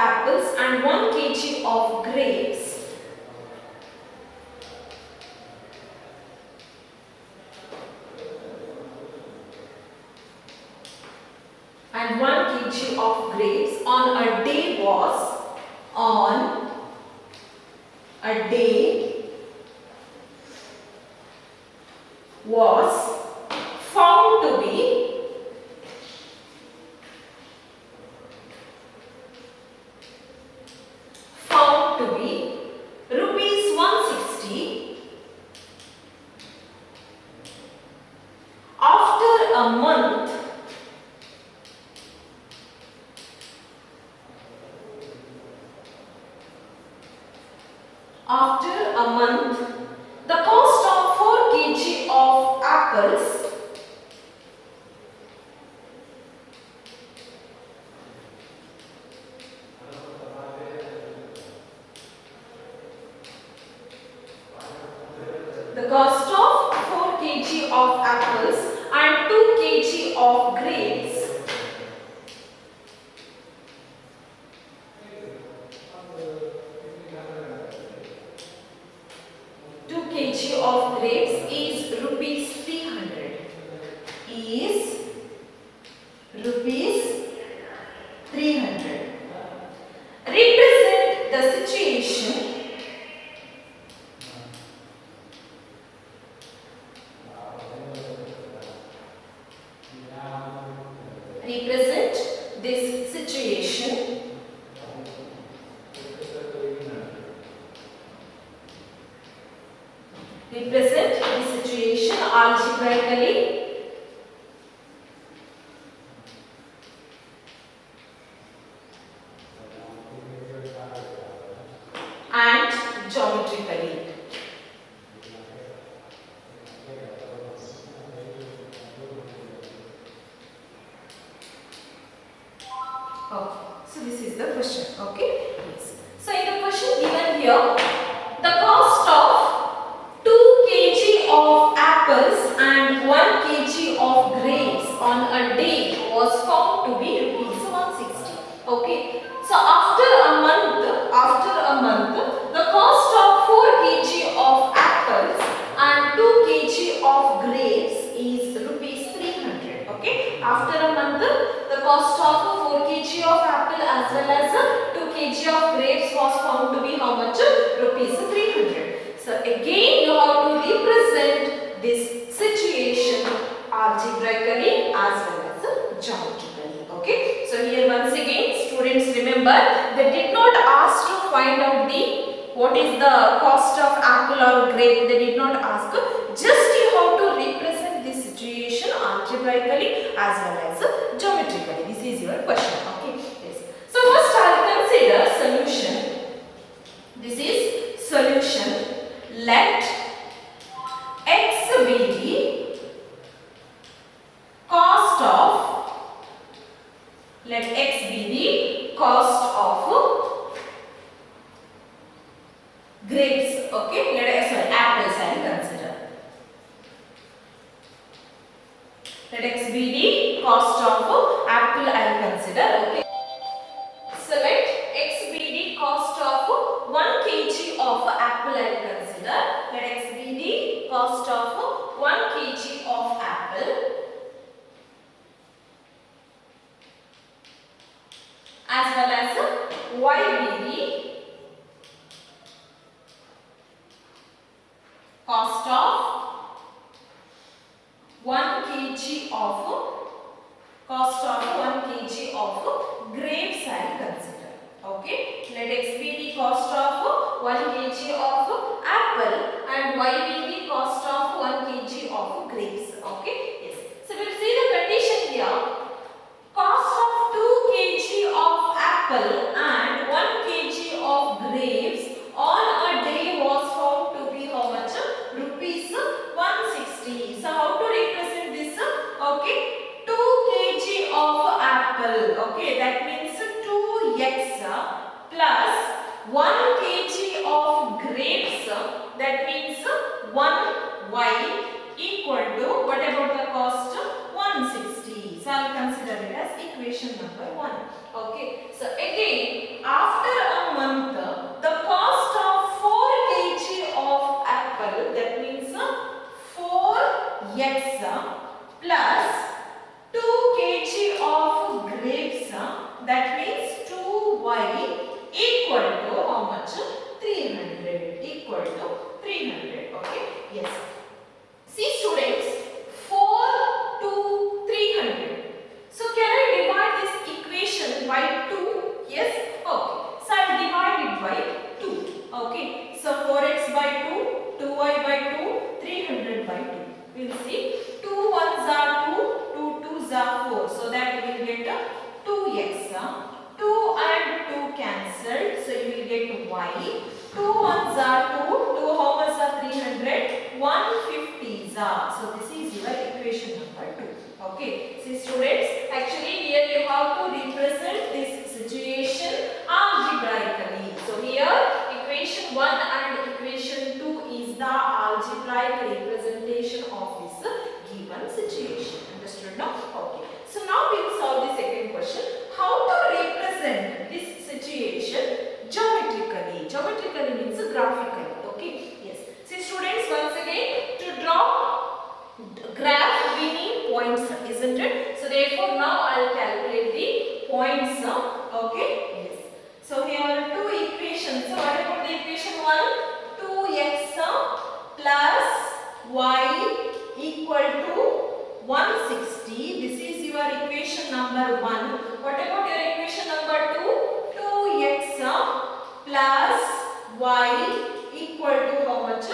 apples and 1 kg of grapes. And 1 kg of grapes on a day was found to be rupees 160 after a month. The cost of 4 kg of apples and 2 kg of grapes is rupees 300. Represent the situation. Represent this situation. Algebraically and geometrically. Okay, so this is the question. Okay, yes. So in the question given here, the cost of 2 kg of apples and 1 kg of grapes on a day was found to be rupees 160. Okay, so after a month, the cost of 4 kg of apples and 2 kg of grapes is rupees 300. Okay, after a month, the cost of 4 kg of apple as well as 2 kg of grapes was found to be how much? Rupees 300. So again you have to represent this situation algebraically as well as geometrically. Okay, so here once again students remember, they did not ask to find out what is the cost of apple or grape. They did not ask, just you have to represent this situation algebraically as well as geometrically. This is your question. Okay, yes. So first I will consider solution. This is solution. Let x be the cost of grapes. Okay, apples I will consider. Let x be the cost of apple I will consider. Okay, so let x be the cost of 1 kg of apple I will consider. Let x be the cost of 1 kg of apple as well as y be the cost of 1 kg of grapes I will consider. Okay, let x be the cost of 1 kg of apple and y be the cost of 1 kg of grapes. Okay, yes. So we will see the condition here. Cost of 2 kg of apple and 1 kg of grapes on a day was found to be how much? Rupees 160. So how to represent this? Okay, 2 kg of apple. Okay, that means 2x plus 1 kg of grapes. That means 1y equal to, what about the cost? 160. So I will consider it as equation number 1. Okay, so again plus 2 kg of grapes, that means 2y equal to how much? 300, equal to 300. Okay, yes. See students, 4 to 300. So can I divide this equation by 2? Yes. Okay. So I will divide it by 2. Okay. So 4x by 2, 2y by 2, 300 by 2. We will see 2 ones are 2, 2 twos are 4. So that we will get 2x. 2 and 2 cancelled. So you will get y. 2 ones are 2, 2 how much are 300? 150s are. So this is your equation number 2. Okay. See students, actually here you have to represent this situation algebraically. So here equation 1 and equation 2 is the algebraic representation of this given situation. Understood now? Okay. So now we will solve the second question. How to represent this situation geometrically? Geometrically means graphically. Okay. Yes. See students, once again, to draw graph we need points, isn't it? So therefore now I will calculate the points. Okay. Yes. So here are two equations. So what about the equation 1? 2x plus y equal to 160. This is your equation number 1. What about your equation number 2? 2x plus y equal to how much?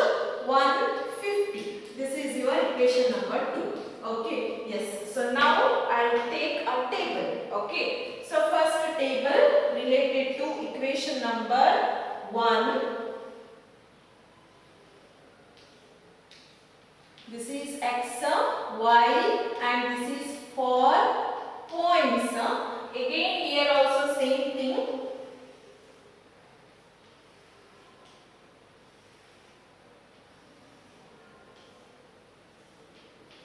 150. This is your equation number 2. Okay. Yes. So now I will take a table. Okay. So first table related to equation number 1. This is x, y, and this is for points. Again here also same thing.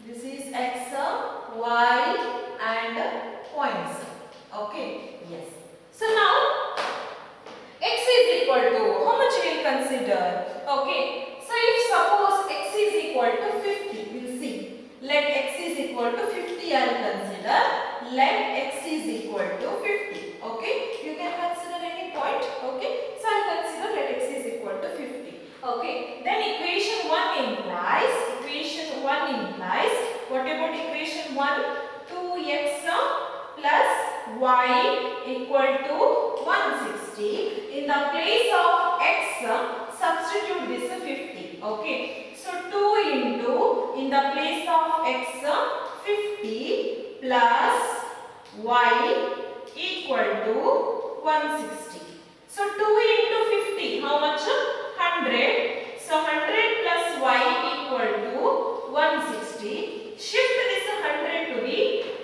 This is x, y, and points. Okay. Yes. So now x is equal to how much we will consider? Okay. So if suppose x is equal to 50, we will see. Let x is equal to 50 I will consider. Let x is equal to 50. Okay. You can consider any point. Okay. So I will consider let x is equal to 50. Okay. Then equation 1 implies. What about equation 1? 2x plus y equal to 160. In the place of x, substitute this 50. Okay. So 2 into, in the place of x, 50 plus y equal to 160. So 2 into 50, how much? 100. So 100 plus y equal to 160. Shift this 100 to the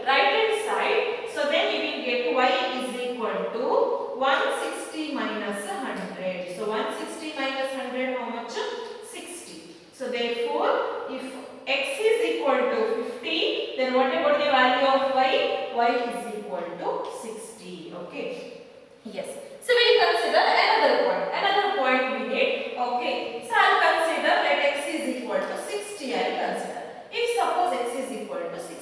right hand side. So then you will get y is equal to 160 minus 100. So 160 minus 100 how much? 60. So therefore if x is equal to 50, then what about the value of y? Y is equal to 60. Okay. Yes. So we will consider another point. Another point we get. Okay. So I will consider let x is equal to 60. I will consider. If suppose x is equal to 60.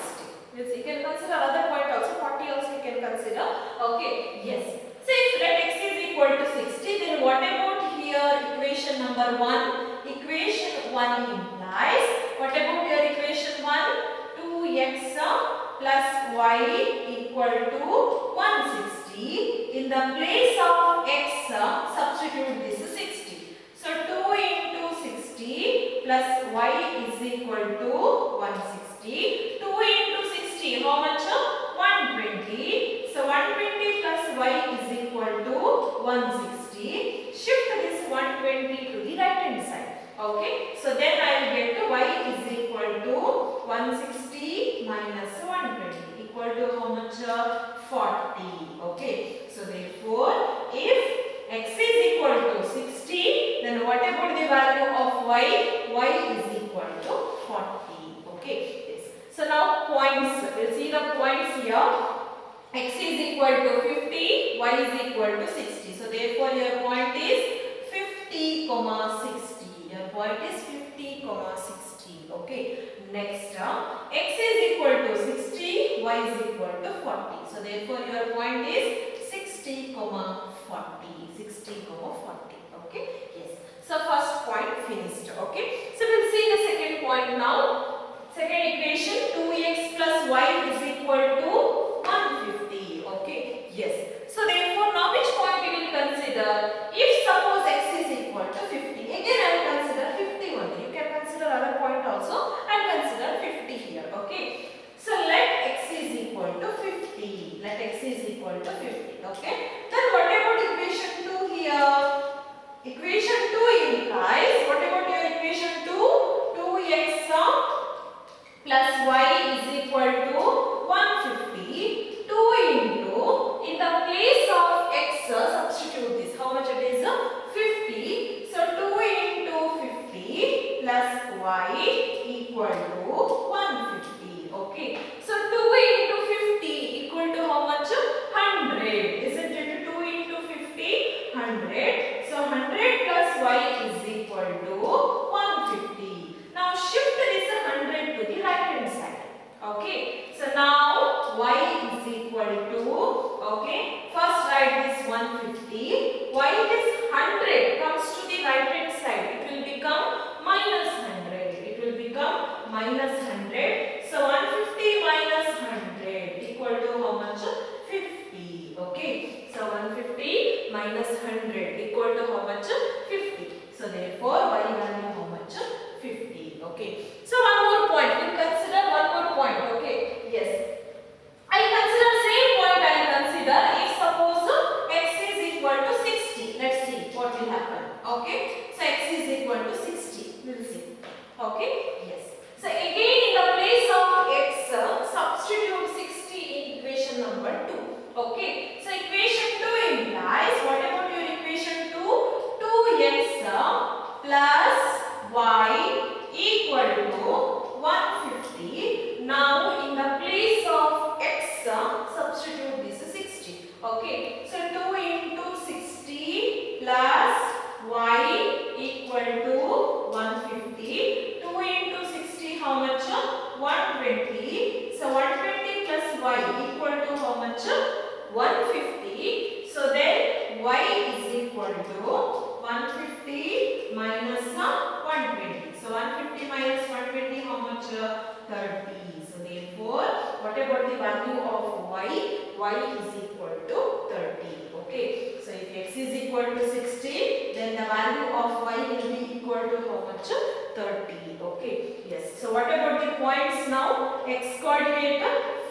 Yes, you can consider other point also. 40 also you can consider. Okay. Yes. So if let x is equal to 60, then what about here equation number 1? Equation 1 implies. What about your equation 1? 2x plus y equal to 160. In the place of x, substitute this 60. So 2 into 60 plus y is equal to 160. 2 into 60, how much? 120. So 120 plus y is equal to 160. Shift this 120 to the right hand side. Okay. So then I will get y is equal to 160 minus 120 equal to how much? 40. Okay. So therefore, if x is equal to 60, then what about the value of y? Y is equal to 40. Okay. Yes. So now points. We'll see the points here. X is equal to 50, y is equal to 60. So therefore your point is 50, 60. Your point is 50, 60. Okay. Next, x is equal is equal to 40. So therefore your point is 60, 40. 60, 40. Okay. Yes. So first point finished. Okay. So we'll see the second point now. Second equation, 2x plus y is equal to 150. Okay. Yes. So therefore now which point we will consider? If suppose x is equal to 50. Again I will consider 50 only. You can consider other point also. I will consider 50 here. Okay. So let x is equal to 50. Let x is equal to 50. Okay. Then what about equation 2 here? Equation 2 implies, what about your equation 2? 2x plus y is equal to 150. 2 into, in the place of x, substitute this. How much it is? 50. So 2 into 50 plus y equal to 150. Okay. So 2 into 50 equal to how much? 100. Isn't it? 2 into 50, 100. So 100 plus y is equal to 150. Now shift this 100 to the right hand side. Okay. So now y is equal to, okay, first write this 150. Why this 100 comes to the right hand side? It will become minus 100. It will become minus 100. So 150 minus 100 equal to how much? 50. Okay. So 150 minus 100 equal to how much? 50. So therefore y value how much? 50. Okay. So one more point. We'll consider one more point. Okay. Yes. I consider same point. I consider if suppose x is equal to 60. Let's see what will happen. Okay. So x is equal to 60. We'll see. Okay. Yes. So again in the place of x, substitute 60 in equation number 2. Okay. So equation 2 implies, what about your equation 2? 2x plus y equal to 150. Now in the place of x, substitute this 60. Okay. So 2 into 60 plus y equal to 150. 2 into 60 how much? 120. So 120 plus y equal to how much? 150. So then y is equal to 150 minus 120. So 150 minus 120 how much? 30. So therefore what about the value of y? Y is equal to 30. Okay. So if x is equal to 60, then the value of y will be equal to how much? 30. Okay. Yes. So what about the points now? X coordinate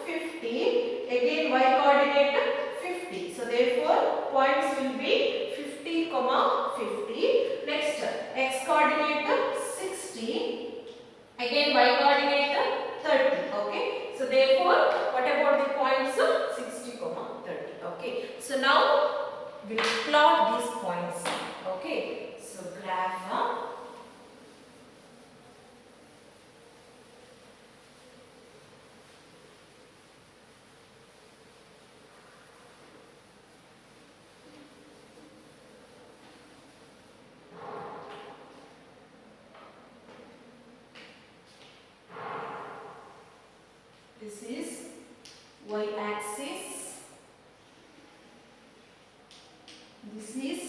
50. Again y coordinate 50. So therefore points will be 50, 50. Next x coordinate 60. Again y coordinate 30. Okay. So therefore what about the points? 60, 30. Okay. So now we'll plot these points. Okay. So graph. This is y axis. This is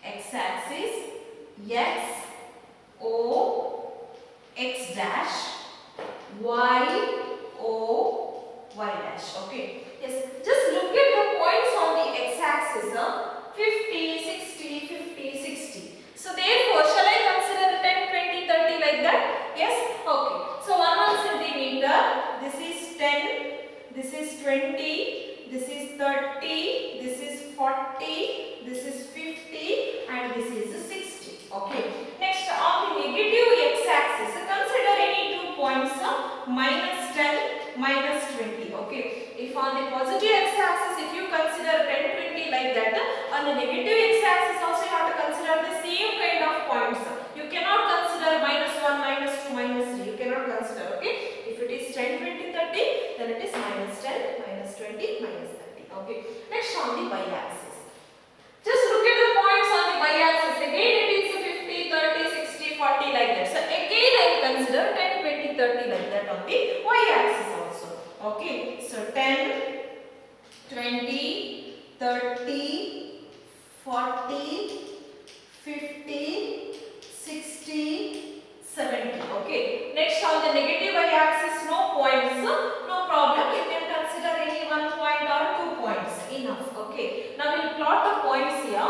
x axis. X, O, x dash, y, O, y dash. Okay. Yes. Just look at the points on the x axis. 50, 60, 50, 60. So therefore, shall I consider 10, 20, 30 like that? Yes. Okay. So 1 centimeter. This is 10. This is 20. This is 30. This is 40. This is 50. And this is 60. Okay. Next, on the negative x-axis, consider any 2 points, minus 10, minus 20. Okay. If on the positive x-axis, if you consider 10, 20 like that, on the negative x-axis also you have to consider the same kind of points. You cannot consider minus 1, minus 2, minus 3. You cannot consider. Okay. If it is 10, 20, 30, then it is minus 10, minus 20, minus 30. Okay. Next, on the y-axis. Just look at the points on the y-axis. Again it is 50, 30, 60, 40 like that. So again I will consider 10, 20, 30 like that on the y-axis also. Okay. So 20, 30, 40, 50, 60, 70. Okay. Next on the negative y-axis, no points, no problem. You can consider any 1 point or 2 points. Enough. Okay. Now we will plot the points here.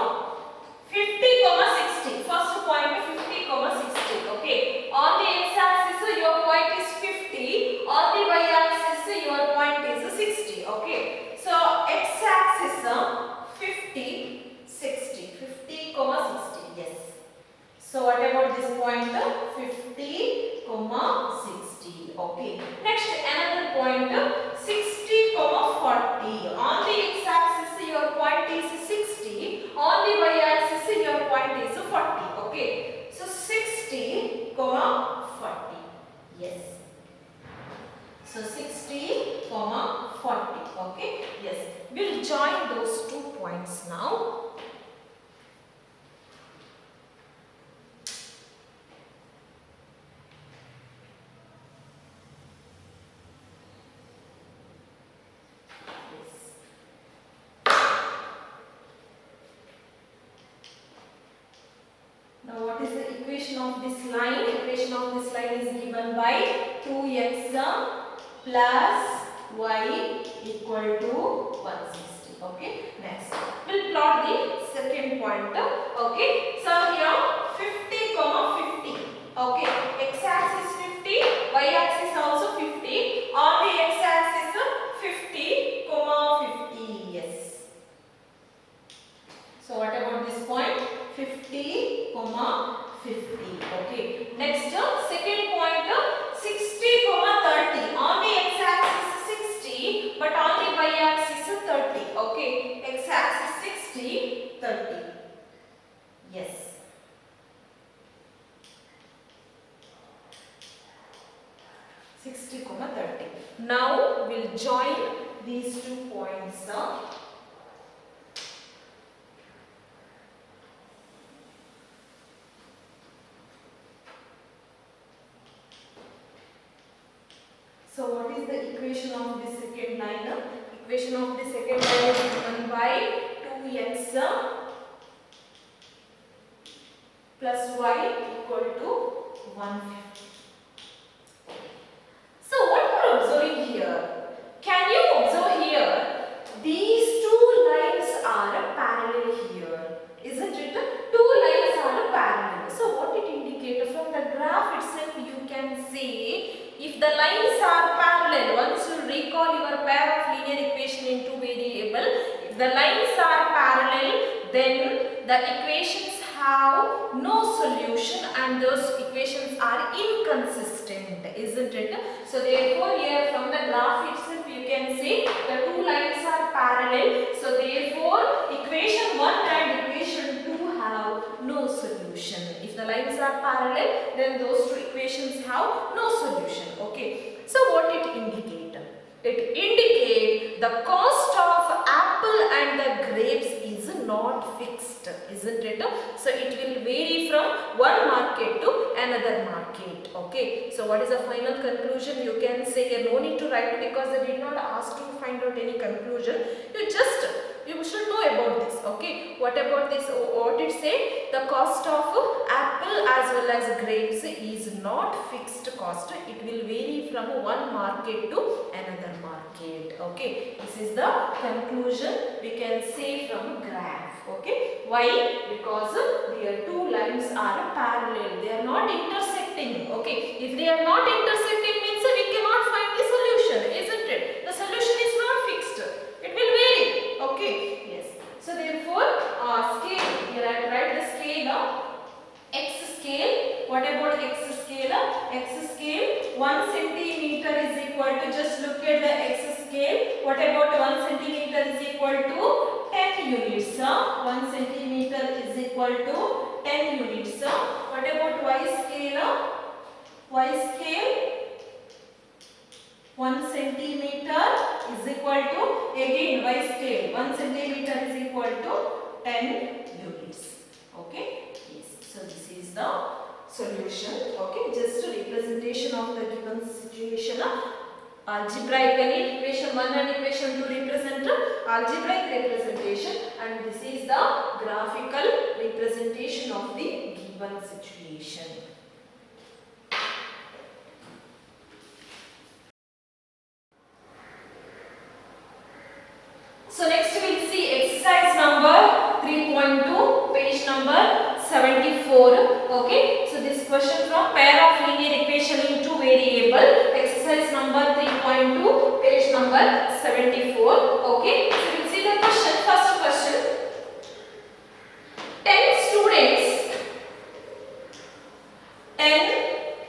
50, 60. First point 50, 60. Okay. On the x-axis, your point is 50. On the y-axis, your point is 60. Okay. So x-axis 50, 60. 50, 60. Yes. So what about this point? 50, 60. Okay. Next another point 60, 40. On the x-axis your point is 60. On the y-axis your point is 40. Okay. So 60, 40. Yes. So 60, 40. Okay. Yes. We'll join those 2 points now. Now what is the equation of this line? Equation of this line is given by 2x plus y equal to 160. Okay. Next, we'll plot the second point. Okay. So here 50, 50. Okay. X-axis 50, y-axis also 50. On the x-axis 50, 50. Yes. So what about this point? 50, 50. Okay. Next, second point 60, 30. On the x-axis 60, but on the y-axis 30. Okay. X-axis 60, 30. Yes. Now we'll join these 2 points. So what is the equation of this second line? Equation of the second line is given by 2x plus y equal to 150. So what you are observing here? Can you observe here? These 2 lines are parallel here. Isn't it? 2 lines are parallel. So what it indicates from the graph itself, you can say if the lines are parallel, once you recall your pair of linear equation in 2 variable, if the lines are parallel, then the equations have no solution and those equations are inconsistent, isn't it? So therefore here from the graph itself you can say the 2 lines are parallel. So therefore equation 1 and equation 2 have no solution. If the lines are parallel, then those 2 equations have no solution. Okay. So what it indicate? It indicate the cost of apple and the grapes is not fixed, isn't it? So it will vary from one market to another market. Okay. So what is the final conclusion? You can say no need to write because I did not ask to find out any conclusion. You should know about this. Okay. What about this? What it say? The cost of apple as well as grapes is not fixed cost. It will vary from one market to another market. Okay. This is the conclusion we can say from graph. Okay. Why? Because their 2 lines are parallel. They are not intersecting. Okay. If they are not intersecting means we cannot find the solution, isn't it? The solution is not fixed. It will vary. Okay. Yes. So therefore, scale. Here I write the scale of x scale. What about x scale? X scale 1 centimeter is equal to, just look at the x scale. What about 1 centimeter is equal to 10 units. 1 centimeter is equal to 10 units. What about y scale? Y scale 1 centimeter is equal to, again y scale 1 centimeter is equal to 10 units. Okay. Yes. So this is the solution. Okay. Just a representation of the given situation. algebraically equation 1 and equation 2 represent algebraic representation, and this is the graphical representation of the given situation. So next we will see exercise number 3.2, page number 74. Okay, so this question from pair of linear equation in two variable, exercise number 3.2, page number 74. Okay, so we will see the question. First question: 10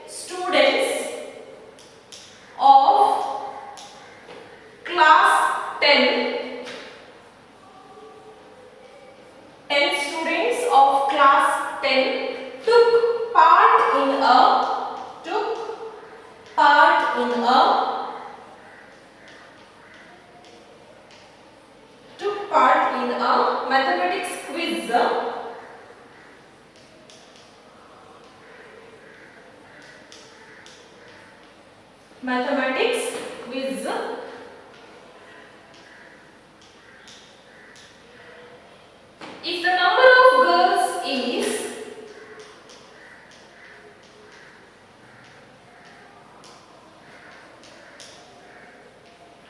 students of class 10 students of class 10 took part in a mathematics quiz.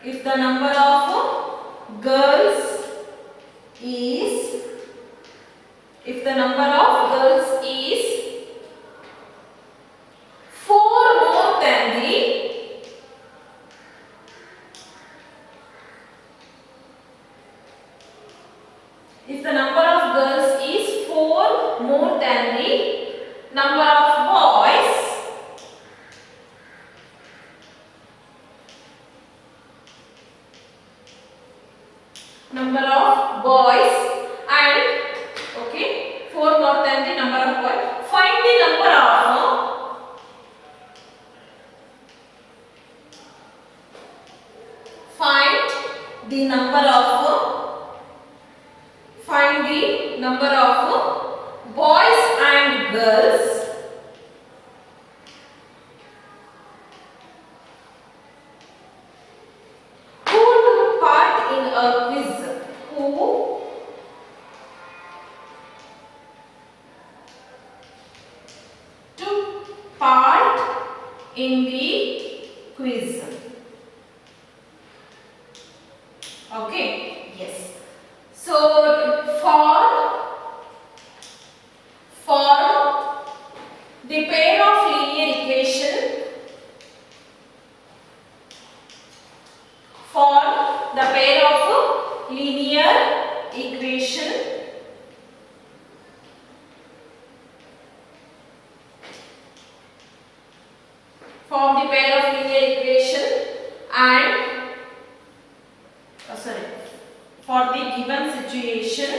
If the number of girls is if the number of girls is 4 more than the if the number of girls is 4 more than the number of boys, and okay, 4 more than the number of boys, find the number of boys and girls who took part in a quiz. Who took part in the quiz. Okay, yes. So for the pair of linear equation, and for the given situation,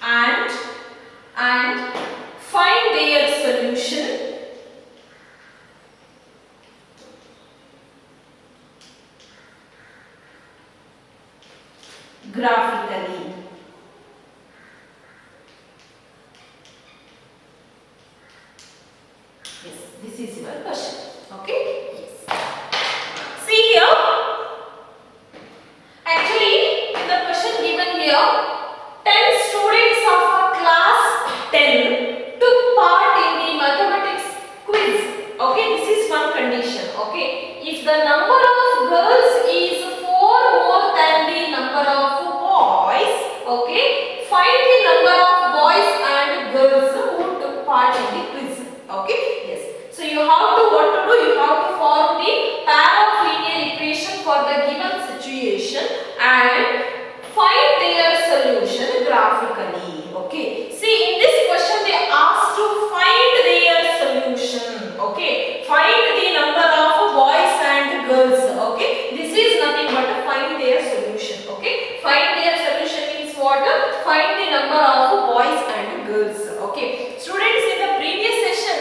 and find their solution graphically. Yes, this is your question. Okay? Yes. See here. Actually, in the question given here, 10 students of a class 10 took part in the mathematics quiz. Okay, this is one condition. Okay, if the number of girls is 4 more than the number of boys, okay, find the number of boys and girls who took part in the quiz. Okay, yes. So you have to what to do? You have to form the pair of linear equation for the given situation and find their solution graphically. Okay. See, in this question they asked to find their solution. Okay. Find the number of boys and girls. Okay. This is nothing but to find their solution. Okay. Find their solution means what? Find the number of boys and girls. Okay. Students, in the previous session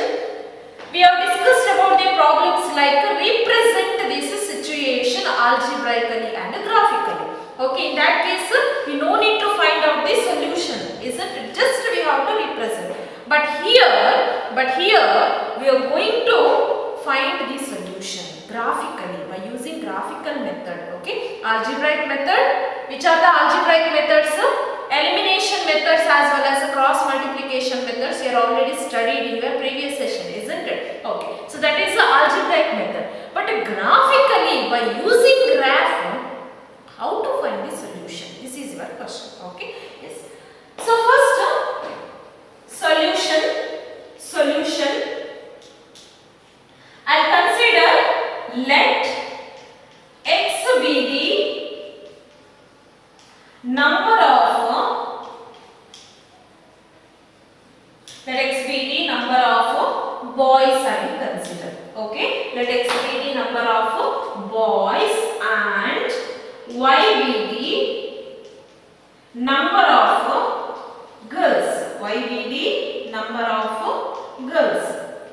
we have discussed about the problems like represent this situation algebraically and graphically. Okay, in that case, we no need to find out the solution, isn't it? Just we have to represent. But here we are going to find the solution graphically by using graphical method. Okay, algebraic method. Which are the algebraic methods? Elimination methods as well as cross multiplication methods. You are already studied in your previous session, isn't it? Okay, so that is the algebraic method. But graphically by using graph, how to find the solution? This is your question. Okay, yes. So first, solution. I'll consider let x be the number of boys I will consider. Okay, let x be the number of boys and y be the number of girls. Y be the number of girls.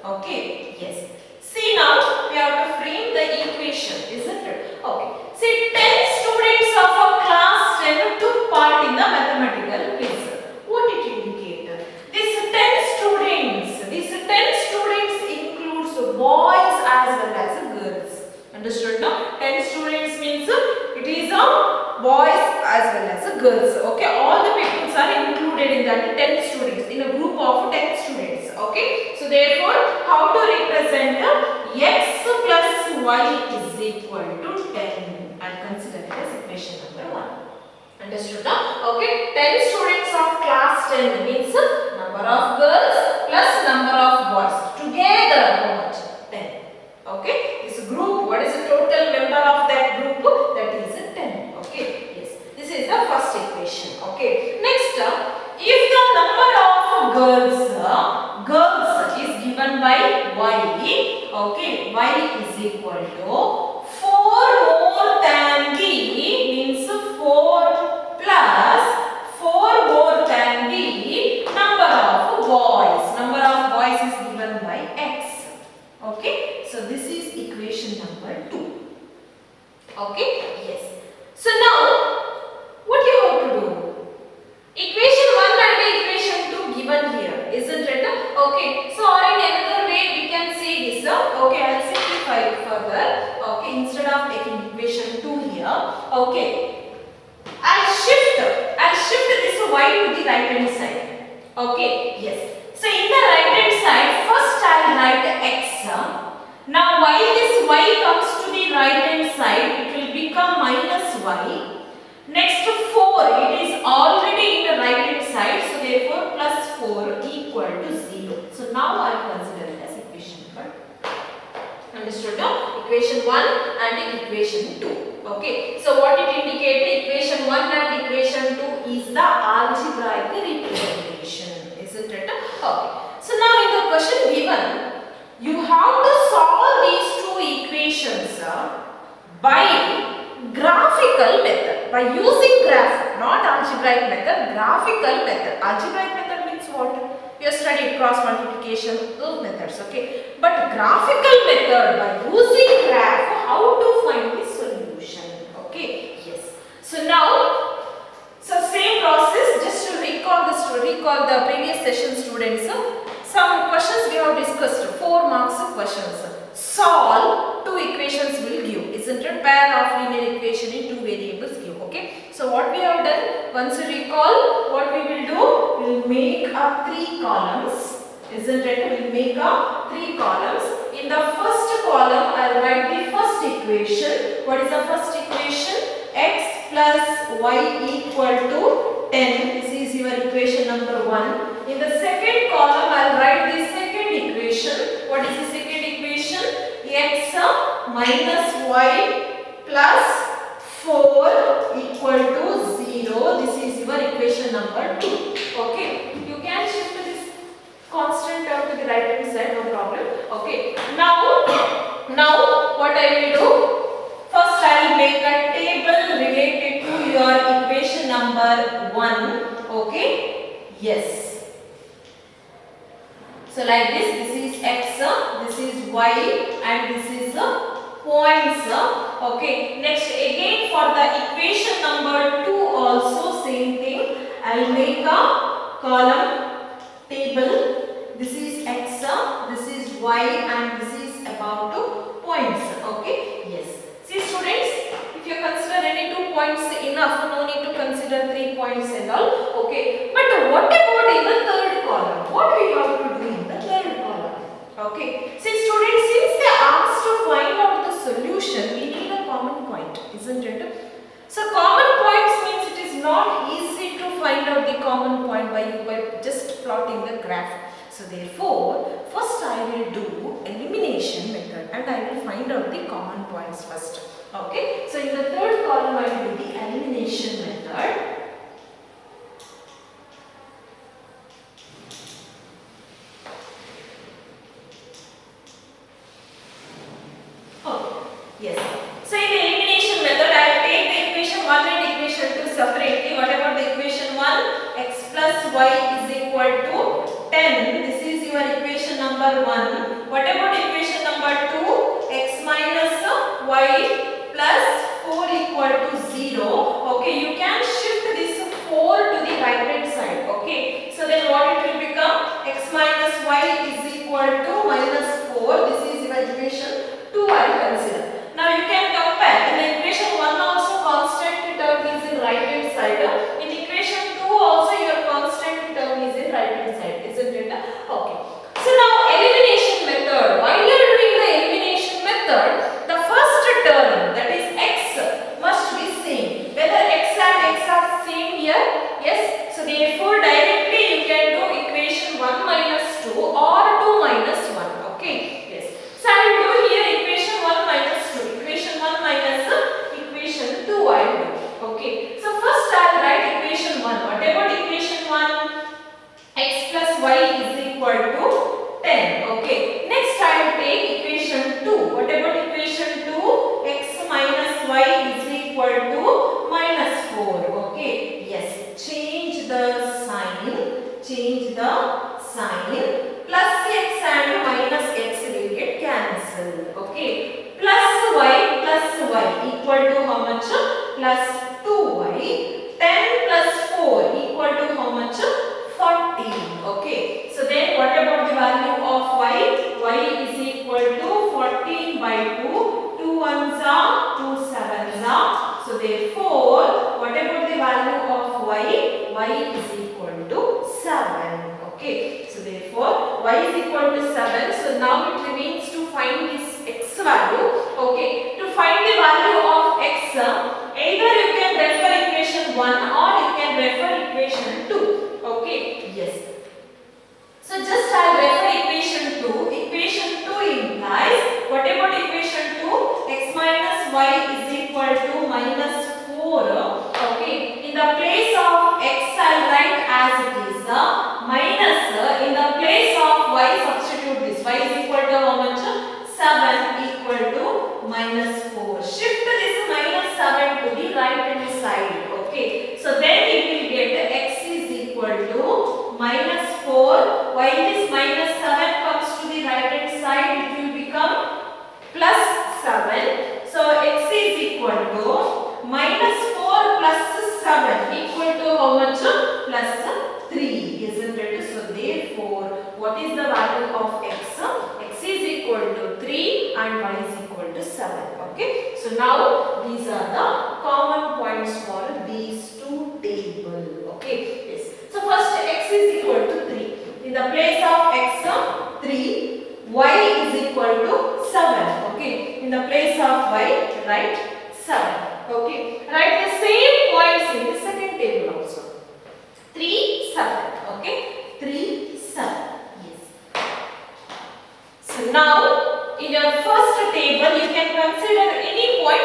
Okay, yes. See, now we have to frame the equation, isn't it? Okay. See, 10 students of a class 10 took part in the mathematical quiz. What it indicates? These 10 students includes boys as well as girls. Understood now? 10 students means it is boys as well as girls. Okay, all the people are included in that 10 students, in a group of 10 students. Okay, so therefore, how to represent x plus y is equal to 10 and consider it as equation number 1. Understood now? Okay, 10 students of class 10 means number of girls plus number of boys. Together, how much? 10. Okay, this group, what is the total member of that group? That is 10. Okay, yes. This is the first equation. Okay, next, if the number of girls is given by y, okay, y is equal to 4 more than the means 4 plus 4 more than the number of boys. Number of boys is given by x. Okay, so this is equation number 2. Okay, yes. So now, what you have to do? Equation 1 and equation 2 given here, isn't it? Okay, so or in another way we can say this. Okay, I'll simplify it further. Okay, instead of taking equation 2 here, okay, I'll shift this y to the right hand side. Okay, yes. So in the right hand side, first I'll write x. Now while this y comes to the right hand side, it will become minus y. Next 4, it is already in the right hand side, so therefore plus 4 equal to 0. So now I will consider it as equation number 2. Understood now? Equation 1 and equation 2. Okay, so what it indicates, equation 1 and equation 2 is the algebraic representation, isn't it? Okay, so now in the question given, you have to solve these two equations by graphical method, by using graph, not algebraic method, graphical method. Algebraic method means what? We have studied cross multiplication, those methods, okay. But graphical method, by using graph, how to find the solution, okay. Yes. So now, so same process, just to recall the previous session students, some questions we have discussed, 4 marks questions. Solve 2 equations will give, isn't it? Pair of linear equation in 2 variables give, okay. So what we have done, once you recall, what we will do, we will make up 3 columns, isn't it? We will make up 3 columns. In the first column, I will write the first equation. What is the first equation? X plus y equal to 10. This is your equation number 1. In the second column, I will write the second equation. What is the second equation? X minus y plus 4 equal to 0. This is your equation number 2. Okay. You can shift this constant term to the right hand side, no problem. Okay. Now what I will do? First I will make a table related to your equation number 1. Okay. Yes. So like this is x, this is y, and this is the points Okay, next again for the equation number 2 also same thing. I will make a column table. This is x, this is y, and this is about to points. Okay, yes. See students, if you consider any 2 points enough, no need to consider 3 points and all. Okay, but what about in the third column? What we have to do in the third column? Okay, see students, since they asked to find out the solution, we need a common point, isn't it? So common points means it is not easy to find out the common point by just plotting the graph. So therefore, first I will do elimination method and I will find out the common points first. Okay, so in the third column I will do the elimination method. Yes. So in the elimination method, I will take the equation 1 and equation 2 separately. What about the equation 1? X plus y is equal to 10. This is your equation number 1. What about equation number 2? X minus y plus 4 equal to 0. Okay, you can shift this 4 to the right hand side. Okay, so then what it will become? X minus y is equal to minus 4. This is your equation 2 I will consider. Now you can compare. In the equation 1 also constant term is in right hand side. In equation 2 also your constant term is in right hand side, isn't it? Okay. So now elimination method. While you are doing the elimination method, the first term, that is x, must be same. Whether x and x are same here? Yes. So therefore directly you can do equation 1 minus 2 or 2 minus 1. Okay. Yes. So I will do here equation 1 minus 2. Equation 1 minus equation 2 I will do. Okay. So first I will write equation 1. What about equation 1? X plus y is equal to 10. Okay. Next I will take equation 2. What about equation 2? X minus y is equal to minus 4. Okay. Yes. Change the sign. Change the sign. Plus x and minus x will get cancelled. Okay. Plus y equal to how much? Plus 2y. 10 plus 4 equal to how much? 14. Okay. So then what about the value of y? Y is equal to 14 by 2. 2 ones are 2 sevens are. So therefore, what about the value of y? Y is equal to 7. Okay. So therefore, y is equal to 7. So now it remains to find this x value. Okay. To find the value of x, either you can refer equation 1 or you can refer equation 2. Okay. Yes. So just I will refer equation 2. Equation 2 implies, what about equation 2? X minus y is equal to minus 4. Okay. In the place of x I will write as it is. Minus, in the place of y substitute this. Y is equal to how much? 7 equal to minus 4. Shift this minus 7 to the right hand side. Okay. So then it will get x is equal to minus 4. While this minus 7 comes to the right hand side, it will become plus 7. So x is equal to minus 4 plus 7 equal to how much? Plus 3, isn't it? So therefore, what is the value of x? X is equal to 3 and y is equal to 7. Okay. So now these are the common points for these two tables. Okay. Yes. So first x is equal to 3. In the place of x, 3. Y is equal to 7. Okay. In the place of y, write 7. Okay. Write the same points in the second table also. 3, 7. Okay. 3, 7. Yes. So now in your first table you can consider any point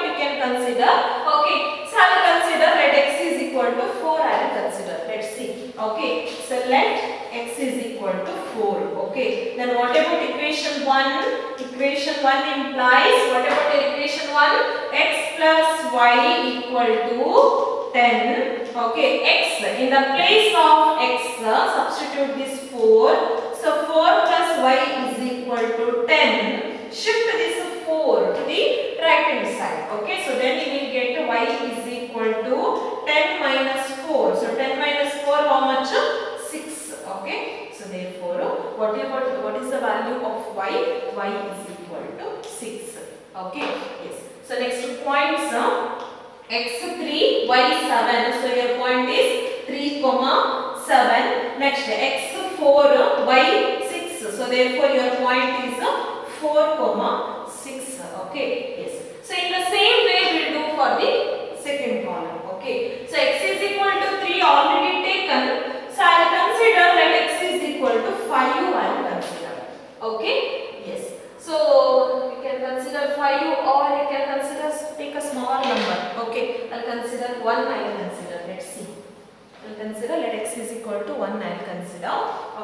you can consider. Okay. So I will consider let x is equal to 4. I will consider. Let's see. Okay. So let x is equal to 4. Okay. Then what about equation 1? Equation 1 implies, what about equation 1? X plus y equal to 10. Okay. X. In the place of x, substitute this 4. So 4 plus y is equal to 10. shift this 4 to the right hand side. Okay, so then you will get y is equal to 10 minus 4. So 10 minus 4 how much? 6. Okay, so therefore what is the value of y? Y is equal to 6. Okay, yes. So next points, x3, y7. So your point is 3, 7. Next x4, y6. So therefore your point is 4, 6. Okay, yes. So in the same way we will do for the second column. Okay, so x is equal to 3 already taken. So I will consider that x is equal to 5. I will consider. Okay, yes. So you can consider 5 or you can consider take a small number. Okay, I will consider 1. I will consider. Let's see. I will consider let x is equal to 1. I will consider.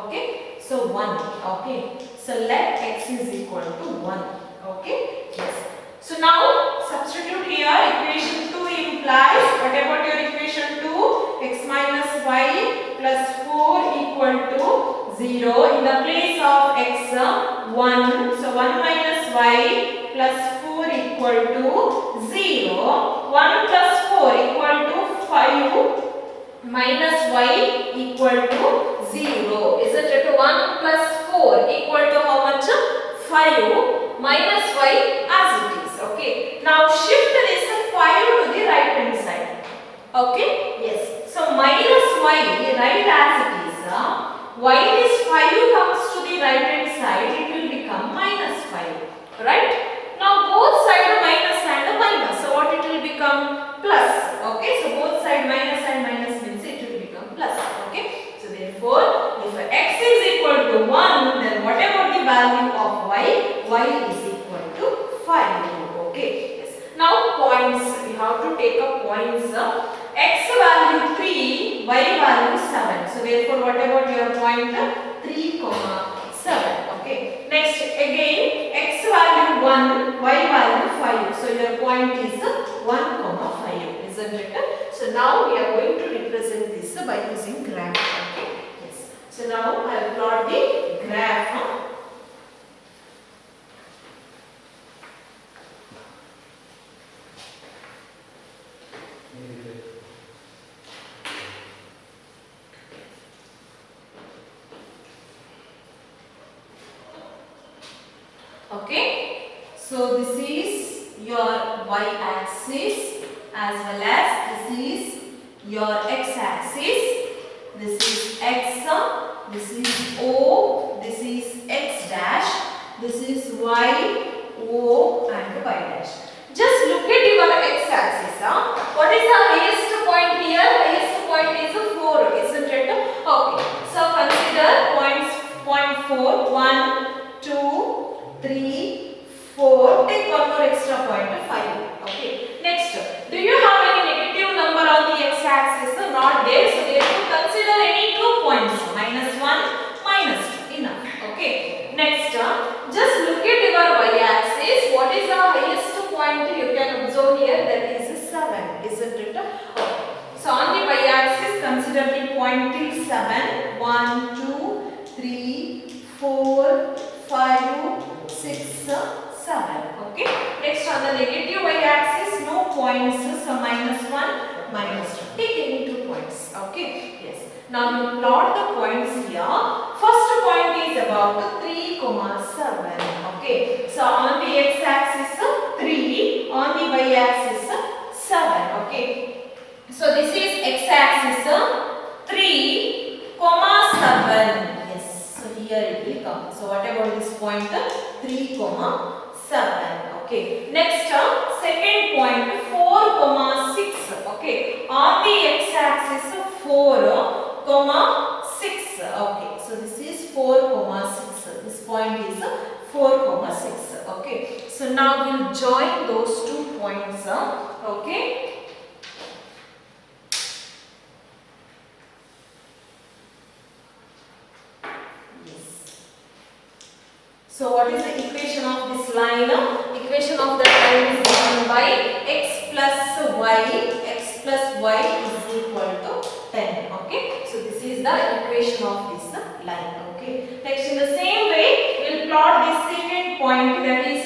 Okay, so 1. Okay, so let x is equal to 1. Okay, yes. So now substitute here. Equation 2 implies what about your equation 2? X minus y plus 4 equal to 0. In the place of x 1. So 1 minus y plus 4 equal to 0. 1 plus 4 equal to 5 minus y equal to 0. Isn't it? 1 plus 4 equal to how much? 5 minus y as it is. Okay. Now shift this 5 to the right hand side. Okay. Yes. So minus y right as it is. While this 5 comes to the right hand side, it will become minus 5. Right. Now both side minus and minus. So what it will become? Plus. Okay. So both side minus and minus means it will become plus. Okay. So therefore, if x is equal to 1, then what about the value of y? Y is equal to 5. Okay. Yes. Now points. We have to take up points. X value 3, y value 7. So therefore, what about your point? 3, 7. Okay. Next again, x value 1, y value 5. So your point is 1, 5. Isn't it? So now we are going to represent this by using graph. Okay. Yes. So now I will plot the graph. Okay, so this is your y-axis as well as this is your x-axis. This is x, this is O, this is x dash, this is y, O and y dash. Just look at your x-axis. What is the highest point here? Highest point is 4, isn't it? Okay, so consider points, point 4, 1, 2, 3, 4, take one more extra point, 5. Okay. Next, do you have any negative number on the x-axis? Not there. So therefore consider any 2 points. -1, -2. Enough. Okay. Next, just look at your y-axis. What is the highest point you can observe here? That is 7. Isn't it? Okay. So on the y-axis, consider the point till 7. 1, 2, 3, 4, 5, 6, 7. Okay. Next on the negative y-axis, no points. So -1, -2. Take any 2 points. Okay. Yes. Now you plot the points here. First point is about 3, 7. Okay. So on the x-axis 3, on the y-axis 7. Okay. So this is x-axis 3, 7. Yes. So here it will come. So what about this point? 3, 7. Okay. Next, second point 4, 6. Okay. On the x-axis 4, 6. Okay. So this is 4, 6. This point is 4, 6. Okay. So now we'll join those 2 points. Okay. So what is the equation of this line? Equation of that line is given by x plus y is equal to 10. Okay. So this is the equation of this line. Okay. Next, in the same way, we will plot the second point, that is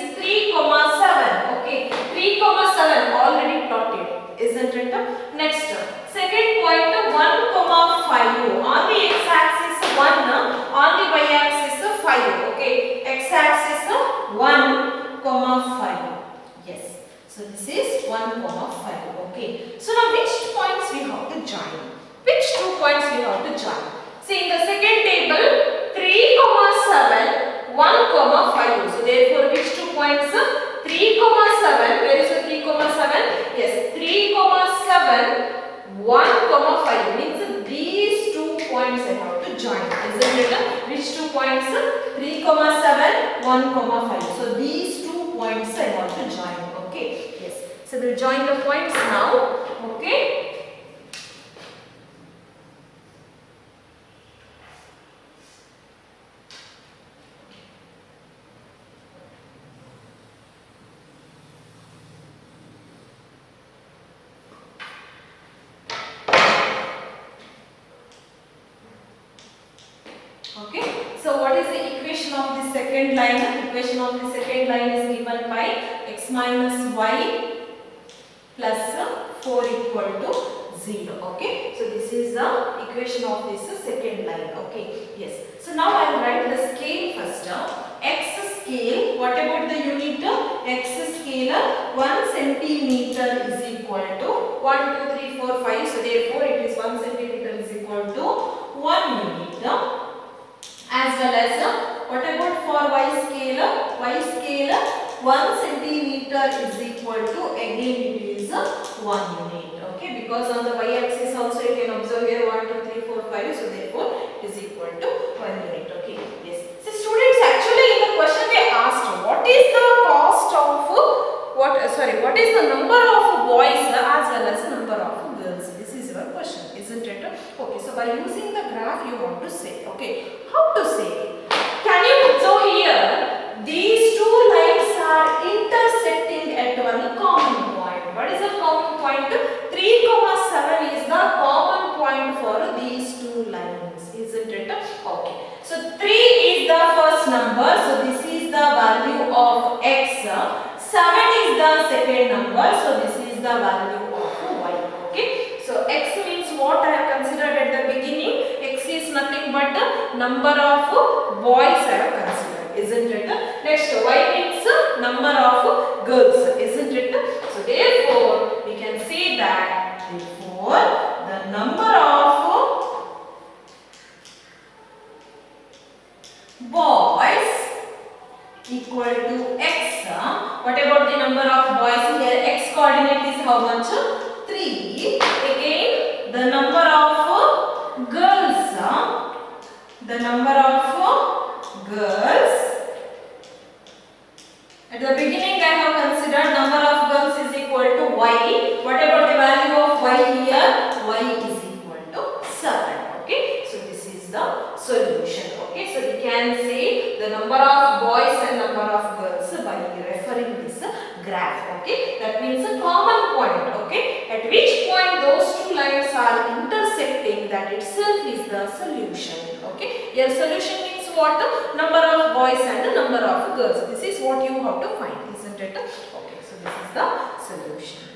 So now which points we have to join? Which 2 points we have to join? See in the second table 3, 7, 1, 5. So therefore which 2 points? 3, 7. Where is the 3, 7? Yes, 3, 7, 1, 5 means these 2 points I have to join. Isn't it? Which 2 points? 3, 7, 1, 5. So these 2 points I have to join. Okay. Yes. So we'll join the points now. Okay. Okay, so what is the equation of the second line? The equation of the second line is given by x minus y plus 4 equal to 0. Okay, so this is the equation of this second line. Okay, yes. So now I will write the scale first. X scale, what about the unit? X scale 1 centimeter is equal to 1, 2, 3, 4, 5. So therefore it is 1 centimeter is equal to 1 unit. As well as what about for y scale? Y scale 1 centimeter is equal to again it is 1 unit. Okay, because on the y axis also you can observe here 1, 2, 3, 4, 5. So therefore it is equal to 1 unit. Okay, yes. So students, actually in the question they asked what is the cost of what is the number of boys as well as the number of girls? This is your question, isn't it? Okay, so by using the graph you want to say. Okay, how to say? Can you observe here? These 2 lines are intersecting at one common point. What is the common point? 3, 7 is the common point for these 2 lines, isn't it? Okay, so 3 is the first number, so this is the value of x. 7 is the second number, so this is the value of y. Okay, so x means what I have considered at the beginning. X is nothing but the number of boys I have considered, isn't it? Next, y means number of girls, isn't it? So therefore we can say that therefore the number of boys equal to x. What about the number of boys here? X coordinate is how much? 3. Again the number of girls. The number of girls. At the beginning I have considered number of girls is equal to y. What about the value of y here? Y is equal to 7. Okay, so this is the solution. Okay, so we can say the number of boys and number of girls by referring this graph. Okay, that means a common point. Okay, at which point those 2 lines are intersecting, that itself is the solution. Okay, your solution means what? Number of boys and number of girls. This is what you have to find, isn't it? Okay, so this is the solution.